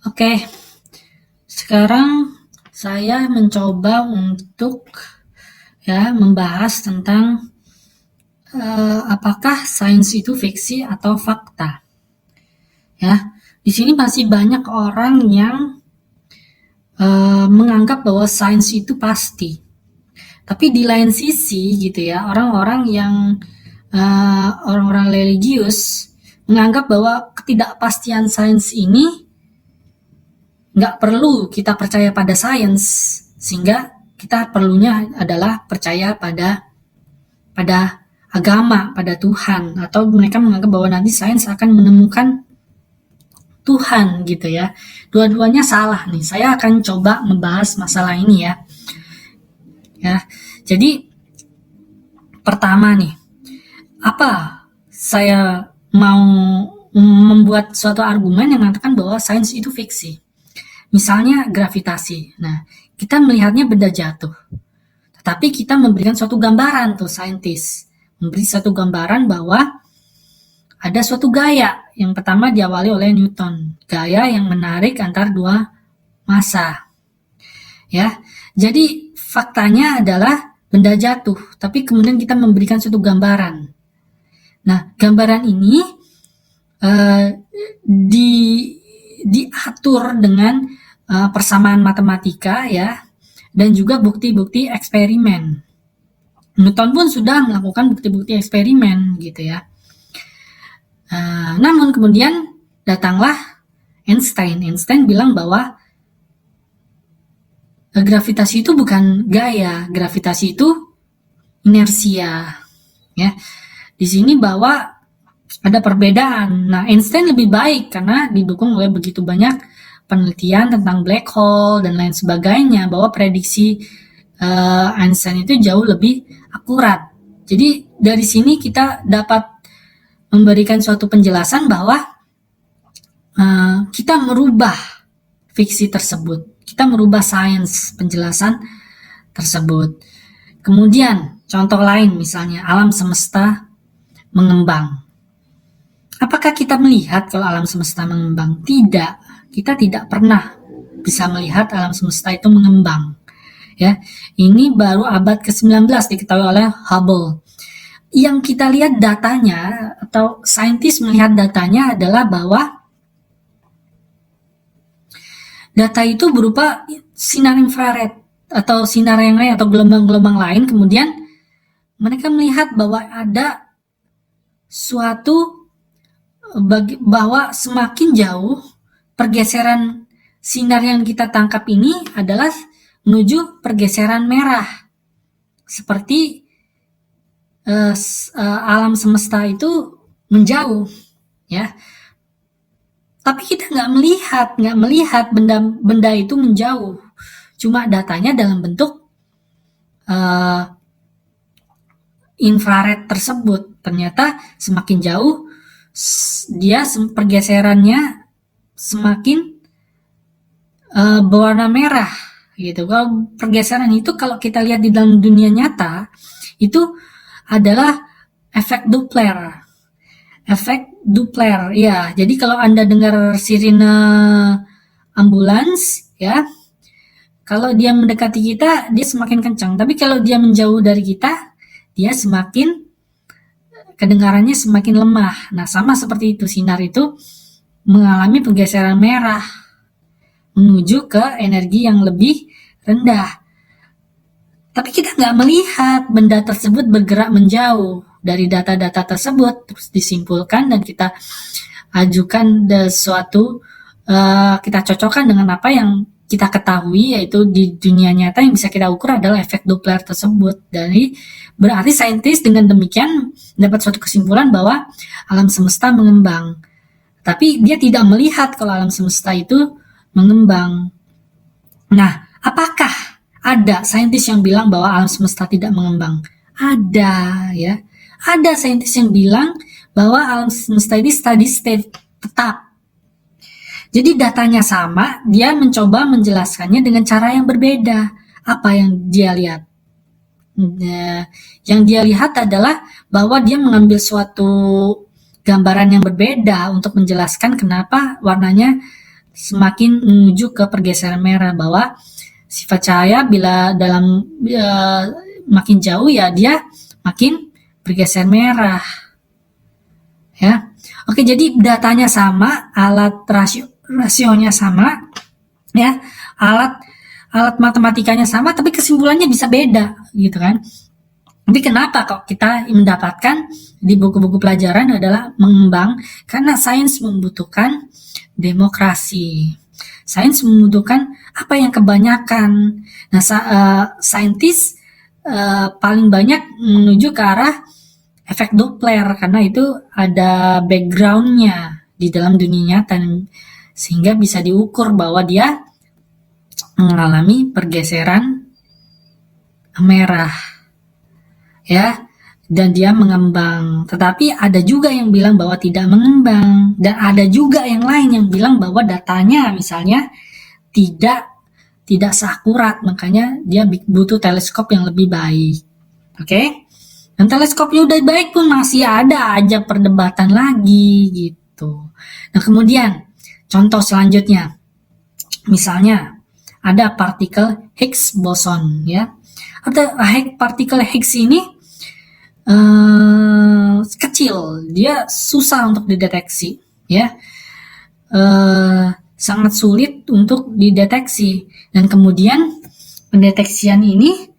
Oke, sekarang saya mencoba untuk membahas tentang apakah sains itu fiksi atau fakta. Ya, di sini masih banyak orang yang menganggap bahwa sains itu pasti. Tapi di lain sisi gitu ya, orang-orang religius menganggap bahwa ketidakpastian sains ini nggak perlu kita percaya pada sains, sehingga kita perlunya adalah percaya pada agama, pada Tuhan, atau mereka menganggap bahwa nanti sains akan menemukan Tuhan gitu ya. Dua-duanya salah nih. Saya akan coba membahas masalah ini ya. Jadi pertama nih, apa saya mau membuat suatu argumen yang mengatakan bahwa sains itu fiksi. Misalnya gravitasi. Nah, kita melihatnya benda jatuh. Tetapi kita memberikan suatu gambaran tuh saintis. Memberi suatu gambaran bahwa ada suatu gaya. Yang pertama diawali oleh Newton. Gaya yang menarik antar dua massa. Ya. Jadi faktanya adalah benda jatuh, tapi kemudian kita memberikan suatu gambaran. Nah, gambaran ini diatur dengan persamaan matematika ya, dan juga bukti-bukti eksperimen. Newton pun sudah melakukan bukti-bukti eksperimen gitu ya. Namun kemudian datanglah Einstein. Einstein bilang bahwa gravitasi itu bukan gaya, gravitasi itu inersia. Ya, di sini bahwa ada perbedaan. Nah, Einstein lebih baik karena didukung oleh begitu banyak penelitian tentang black hole dan lain sebagainya, bahwa prediksi Einstein itu jauh lebih akurat. Jadi dari sini kita dapat memberikan suatu penjelasan bahwa kita merubah fiksi tersebut, kita merubah sains penjelasan tersebut. Kemudian contoh lain misalnya alam semesta mengembang. Apakah kita melihat kalau alam semesta mengembang? Tidak. Kita tidak pernah bisa melihat alam semesta itu mengembang. Ya, ini baru abad ke-19 diketahui oleh Hubble. Yang kita lihat datanya atau saintis melihat datanya adalah bahwa data itu berupa sinar infrared atau sinar yang lain atau gelombang-gelombang lain. Kemudian mereka melihat bahwa ada suatu bahwa semakin jauh pergeseran sinar yang kita tangkap ini adalah menuju pergeseran merah, seperti alam semesta itu menjauh, ya. Tapi kita nggak melihat benda itu menjauh, cuma datanya dalam bentuk infrared tersebut. Ternyata semakin jauh dia pergeserannya semakin berwarna merah gitu. Kalau pergeseran itu kalau kita lihat di dalam dunia nyata itu adalah efek Doppler. Efek Doppler ya. Jadi kalau Anda dengar sirine ambulans ya, kalau dia mendekati kita dia semakin kencang, tapi kalau dia menjauh dari kita dia semakin kedengarannya semakin lemah. Nah, sama seperti itu, sinar itu mengalami pergeseran merah menuju ke energi yang lebih rendah. Tapi kita nggak melihat benda tersebut bergerak menjauh. Dari data-data tersebut terus disimpulkan dan kita ajukan suatu kita cocokkan dengan apa yang kita ketahui, yaitu di dunia nyata yang bisa kita ukur adalah efek Doppler tersebut. Dari berarti saintis dengan demikian dapat suatu kesimpulan bahwa alam semesta mengembang. Tapi dia tidak melihat kalau alam semesta itu mengembang. Nah, apakah ada saintis yang bilang bahwa alam semesta tidak mengembang? Ada, ya. Ada saintis yang bilang bahwa alam semesta ini steady state, tetap. Jadi datanya sama, dia mencoba menjelaskannya dengan cara yang berbeda. Apa yang dia lihat? Yang dia lihat adalah bahwa dia mengambil suatu gambaran yang berbeda untuk menjelaskan kenapa warnanya semakin menuju ke pergeseran merah, bahwa sifat cahaya bila dalam makin jauh ya dia makin bergeser merah. Ya. Oke, jadi datanya sama, alat rasionya sama, ya. Alat matematikanya sama, tapi kesimpulannya bisa beda, gitu kan. Tapi kenapa kok kita mendapatkan di buku-buku pelajaran adalah mengembang? Karena sains membutuhkan demokrasi. Sains membutuhkan apa yang kebanyakan. Nah, saintis paling banyak menuju ke arah efek Doppler, karena itu ada backgroundnya di dalam dunia nyata, sehingga bisa diukur bahwa dia mengalami pergeseran merah, ya, dan dia mengembang. Tetapi ada juga yang bilang bahwa tidak mengembang, dan ada juga yang lain yang bilang bahwa datanya misalnya tidak seakurat, makanya dia butuh teleskop yang lebih baik. Oke? Dan teleskopnya udah baik pun masih ada aja perdebatan lagi gitu. Nah, kemudian contoh selanjutnya, misalnya ada partikel Higgs boson, ya. Ada partikel Higgs ini kecil, dia susah untuk dideteksi, ya. Sangat sulit untuk dideteksi, dan kemudian pendeteksian ini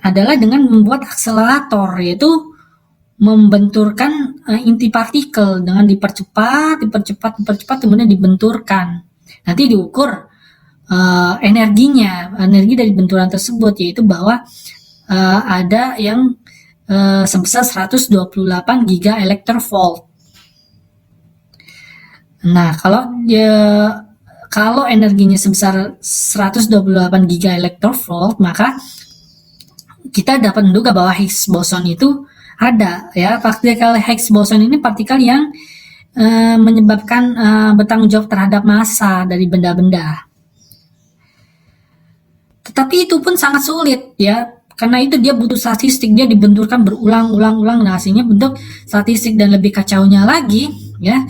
adalah dengan membuat akselerator, yaitu membenturkan inti partikel dengan dipercepat, kemudian dibenturkan. Nanti diukur energi dari benturan tersebut, yaitu bahwa ada yang sebesar 128 giga electronvolt. Nah, kalau energinya sebesar 128 giga electronvolt, maka kita dapat menduga bahwa Higgs boson itu ada, ya. Partikel Higgs boson ini partikel yang menyebabkan bertanggung jawab terhadap massa dari benda-benda. Tetapi itu pun sangat sulit, ya, karena itu dia butuh statistik, dia dibenturkan berulang-ulang. Nah, hasilnya bentuk statistik, dan lebih kacaunya lagi, ya,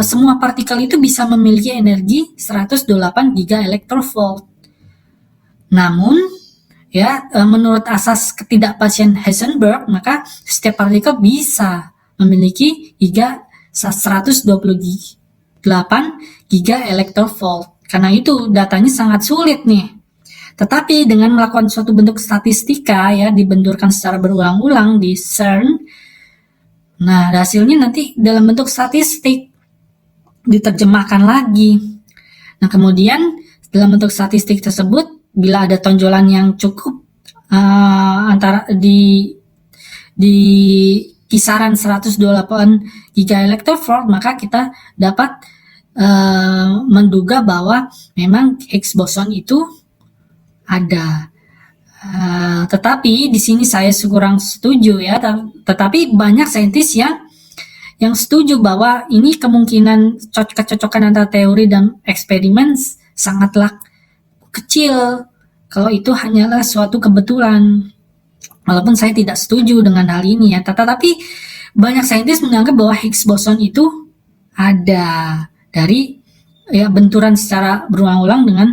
semua partikel itu bisa memiliki energi 128 giga electronvolt. Namun, ya, menurut asas ketidakpastian Heisenberg, maka setiap partikel bisa memiliki 128 giga electronvolt. Karena itu datanya sangat sulit nih. Tetapi dengan melakukan suatu bentuk statistika, ya, dibenturkan secara berulang-ulang di CERN, nah, hasilnya nanti dalam bentuk statistik diterjemahkan lagi. Nah, kemudian dalam bentuk statistik tersebut, bila ada tonjolan yang cukup antara di kisaran 128 giga electronvolt, maka kita dapat menduga bahwa memang Higgs boson itu ada. Tetapi di sini saya kurang setuju, ya. Tetapi banyak saintis yang setuju bahwa ini kemungkinan kecocokan antara teori dan eksperimen sangatlah kecil kalau itu hanyalah suatu kebetulan. Walaupun saya tidak setuju dengan hal ini, ya, tetapi banyak saintis menganggap bahwa Higgs boson itu ada dari, ya, benturan secara berulang-ulang dengan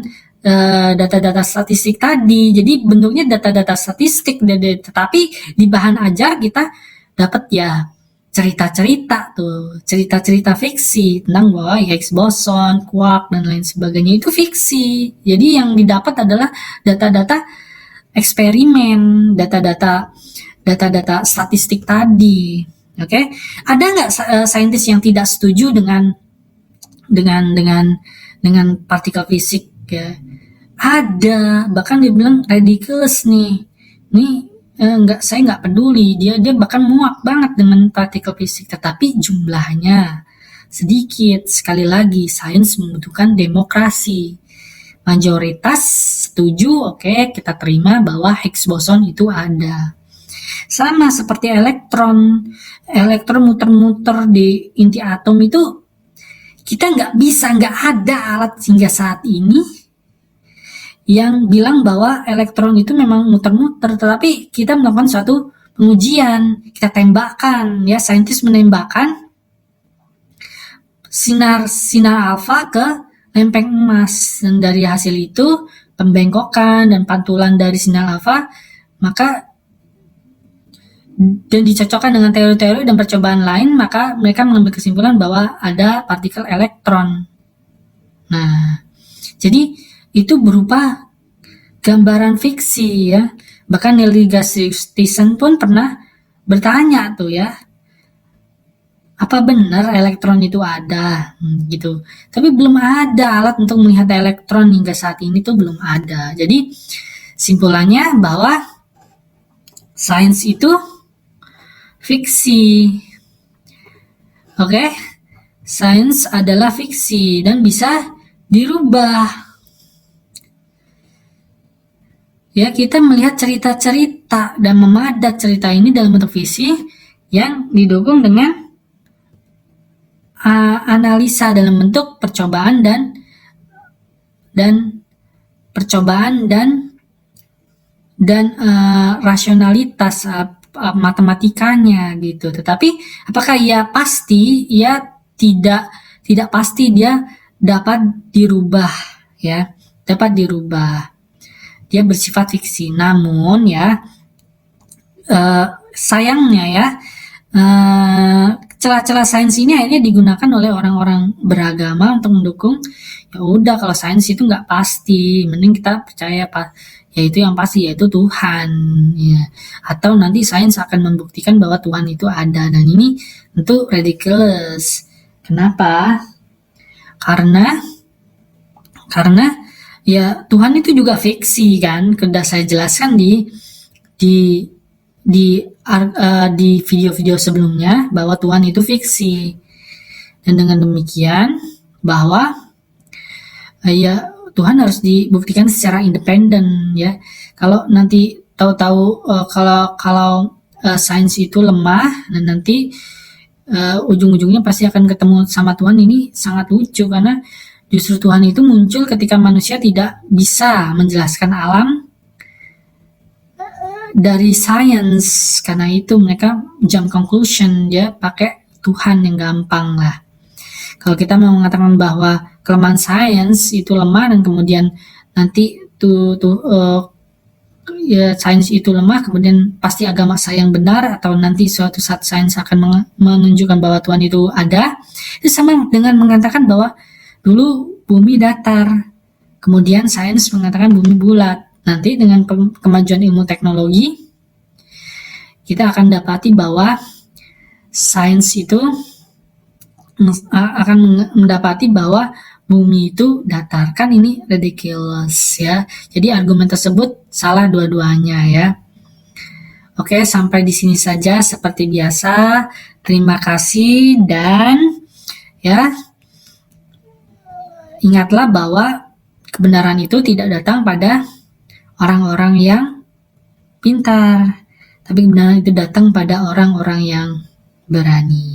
data-data statistik tadi. Jadi bentuknya data-data statistik, tetapi di bahan ajar kita dapat, ya, cerita-cerita fiksi tentang bahwa Higgs boson, quark, dan lain sebagainya itu fiksi. Jadi yang didapat adalah data-data eksperimen, data-data statistik tadi. Oke, ada nggak saintis yang tidak setuju dengan partikel fisik, ya? Ada, bahkan dia bilang ridiculous nih. Saya nggak peduli, dia bahkan muak banget dengan partikel fisik, tetapi jumlahnya sedikit. Sekali lagi, sains membutuhkan demokrasi. Mayoritas setuju, oke, kita terima bahwa Higgs boson itu ada. Sama seperti elektron muter-muter di inti atom itu, kita nggak ada alat hingga saat ini yang bilang bahwa elektron itu memang muter-muter, tetapi kita melakukan suatu pengujian, kita tembakkan, ya, saintis menembakkan sinar alfa ke lempeng emas, dan dari hasil itu pembengkokan dan pantulan dari sinyal alfa, maka dan dicocokkan dengan teori-teori dan percobaan lain, maka mereka mengambil kesimpulan bahwa ada partikel elektron. Nah, jadi itu berupa gambaran fiksi ya. Bahkan Neil deGrasse Tyson pun pernah bertanya tuh ya, apa benar elektron itu ada gitu. Tapi belum ada alat untuk melihat elektron hingga saat ini tuh belum ada. Jadi simpulannya bahwa sains itu fiksi. Oke? Sains adalah fiksi dan bisa dirubah. Ya, kita melihat cerita-cerita dan memadat cerita ini dalam bentuk fiksi yang didukung dengan analisa dalam bentuk percobaan dan rasionalitas matematikanya gitu. Tetapi apakah ia pasti? Ia tidak pasti dia dapat dirubah ya, dapat dirubah. Dia bersifat fiksi. Namun ya sayangnya ya, celah-celah sains ini akhirnya digunakan oleh orang-orang beragama untuk mendukung, ya udah kalau sains itu nggak pasti, mending kita percaya yaitu yang pasti, yaitu Tuhan ya. Atau nanti sains akan membuktikan bahwa Tuhan itu ada, dan ini tentu ridiculous. Kenapa? Karena ya Tuhan itu juga fiksi kan, sudah saya jelaskan di video-video sebelumnya bahwa Tuhan itu fiksi. Dan dengan demikian bahwa ya Tuhan harus dibuktikan secara independen ya. Kalau nanti tahu-tahu kalau sains itu lemah, dan nanti ujung-ujungnya pasti akan ketemu sama Tuhan, ini sangat lucu karena justru Tuhan itu muncul ketika manusia tidak bisa menjelaskan alam dari sains. Karena itu mereka jump conclusion ya, pakai Tuhan yang gampang lah. Kalau kita mau mengatakan bahwa kelemahan sains itu lemah, dan kemudian nanti ya sains itu lemah, kemudian pasti agama saya yang benar, atau nanti suatu saat sains akan menunjukkan bahwa Tuhan itu ada, itu sama dengan mengatakan bahwa dulu bumi datar, kemudian sains mengatakan bumi bulat. Nanti dengan kemajuan ilmu teknologi, kita akan dapati bahwa sains itu akan mendapati bahwa bumi itu datar. Kan ini ridiculous ya. Jadi argumen tersebut salah dua-duanya ya. Oke, sampai di sini saja seperti biasa. Terima kasih, dan ya ingatlah bahwa kebenaran itu tidak datang pada orang-orang yang pintar, tapi kebenaran itu datang pada orang-orang yang berani.